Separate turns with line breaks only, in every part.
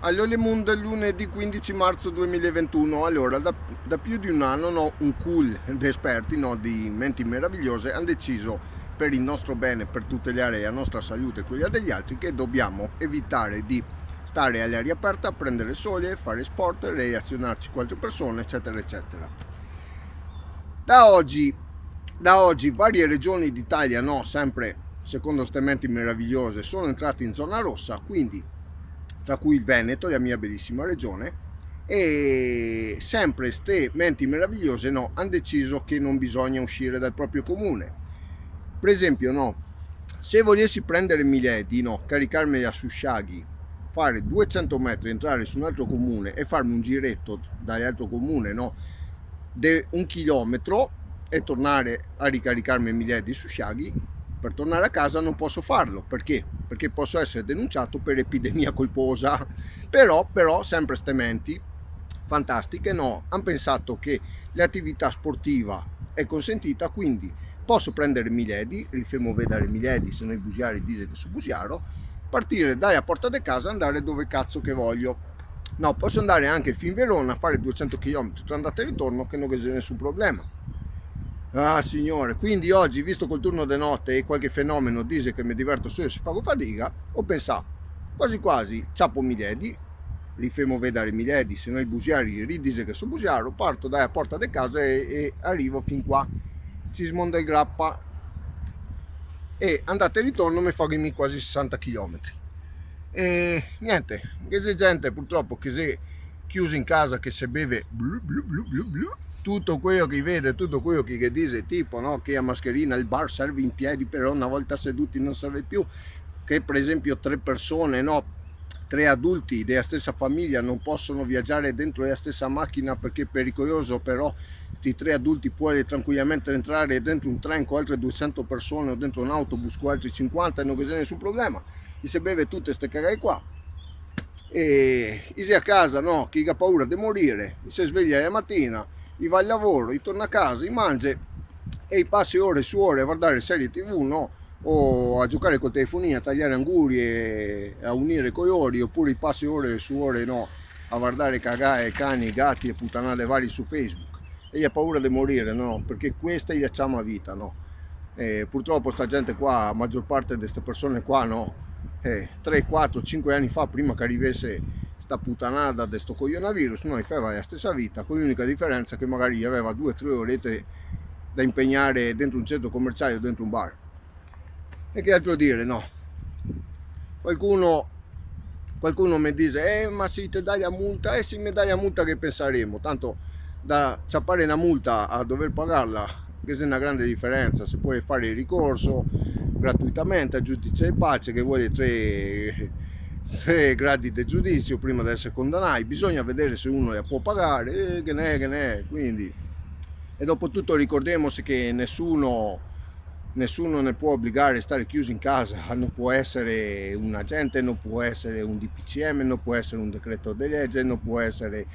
All'Olemund lunedì 15 marzo 2021. Allora, da più di un anno un pool di esperti, di menti meravigliose, hanno deciso per il nostro bene, per tutelare la nostra salute e quella degli altri, che dobbiamo evitare di stare all'aria aperta, prendere sole, fare sport, relazionarci con altre persone, eccetera, eccetera. Da oggi varie regioni d'Italia, sempre secondo queste menti meravigliose, sono entrate in zona rossa, quindi tra cui il Veneto, la mia bellissima regione, e sempre ste menti meravigliose hanno deciso che non bisogna uscire dal proprio comune. Per esempio, se volessi prendere Miledi, caricarmela su Sciaghi, fare 200 metri, entrare su un altro comune e farmi un giretto dall'altro comune, di 1 chilometro e tornare a ricaricarmi Miledi su Sciaghi, per tornare a casa non posso farlo. Perché? Perché posso essere denunciato per epidemia colposa. Però sempre ste menti fantastiche hanno pensato che l'attività sportiva è consentita, quindi posso prendere Miledi, rifemo vedere Miledi, se noi busiari dice che su busiaro, partire dalla porta di casa e andare dove cazzo che voglio. Posso andare anche fin Verona a fare 200 km tra andata e ritorno, che non c'è nessun problema. Ah signore, quindi oggi, visto col turno di notte e qualche fenomeno dice che mi diverto solo se faccio fatica, ho pensato quasi quasi ciappo Miledi, rifemo vedere Miledi, se noi busiari ridise che sono busiaro, parto dalla porta di casa e arrivo fin qua, Cismon del Grappa, e andate e ritorno mi fa quasi 60 km. E niente, che c'è gente purtroppo che si è chiusa in casa, che se beve blu blu blu blu blu, tutto quello che vede, tutto quello che dice, tipo che la mascherina, il bar serve in piedi, però una volta seduti non serve più, che per esempio 3 persone, 3 adulti della stessa famiglia non possono viaggiare dentro la stessa macchina perché è pericoloso, però questi 3 adulti puoi tranquillamente entrare dentro un treno con altre 200 persone o dentro un autobus con altri 50 e non c'è nessun problema. E se beve tutte queste cagate qua e si a casa, chi ha paura di morire, si sveglia la mattina, va al lavoro, torna a casa, mangia e passi ore su ore a guardare serie tv, o a giocare col telefonino, a tagliare anguri e a unire colori, oppure passi ore su ore a guardare cagare cani, gatti e puttanate vari su Facebook e ha paura di morire, perché questa gli facciamo a vita, purtroppo sta gente qua, la maggior parte di queste persone qua, 3, 4, 5 anni fa, prima che arrivasse sta puttanata di sto coronavirus, noi faceva la stessa vita, con l'unica differenza che magari aveva 2 o 3 orette da impegnare dentro un centro commerciale o dentro un bar. E che altro dire, Qualcuno mi dice, ma se ti dai la multa, se mi dai la multa che penseremo? Tanto da ciappare una multa a dover pagarla, che c'è una grande differenza. Se puoi fare il ricorso gratuitamente al giudice di pace che vuole 3 gradi di giudizio prima di essere condannati, bisogna vedere se uno la può pagare, che ne è, quindi. E dopo tutto ricordiamoci che nessuno ne può obbligare a stare chiuso in casa, non può essere un agente, non può essere un DPCM, non può essere un decreto di legge, non può essere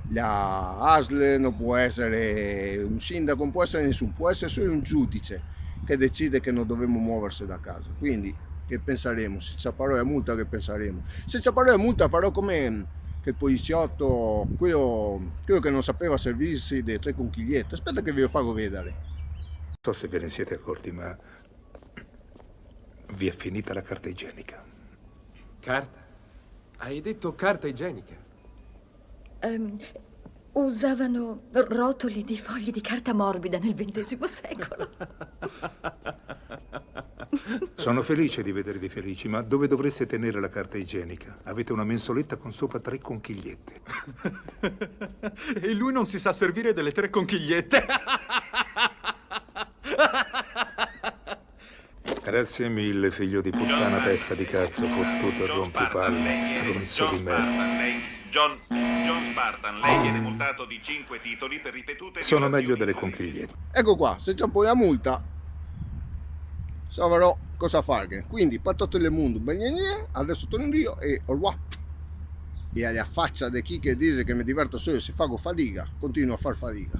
la ASL, non può essere un sindaco, non può essere nessuno, può essere solo un giudice che decide che non dobbiamo muoversi da casa. Quindi che penseremo? Se ci apparò la multa, che penseremo? Se ci apparò la multa farò come che il poliziotto, quello che non sapeva servirsi dei 3 conchiglietti. Aspetta che ve lo farò vedere.
Non so se ve ne siete accorti, ma vi è finita la carta igienica.
Carta? Hai detto carta igienica?
Usavano rotoli di fogli di carta morbida nel XX secolo.
Sono felice di vedervi felici, ma dove dovreste tenere la carta igienica? Avete una mensoletta con sopra 3 conchigliette.
E lui non si sa servire delle 3 conchigliette.
Grazie mille, figlio di puttana, testa di cazzo, fottuto e rompipalle, stronzo di merda.
John Spartan, lei viene multato di 5 titoli per ripetute
Sono meglio
violazioni
delle
di
conchigliette.
Ecco qua, se c'è poi la multa, saprò cosa fare. Quindi, pattotte le mondo, adesso torno io e au revoir. E alla faccia di chi che dice che mi diverto solo se fago fatica, continuo a far fatica.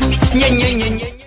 gne gne gne gne gne.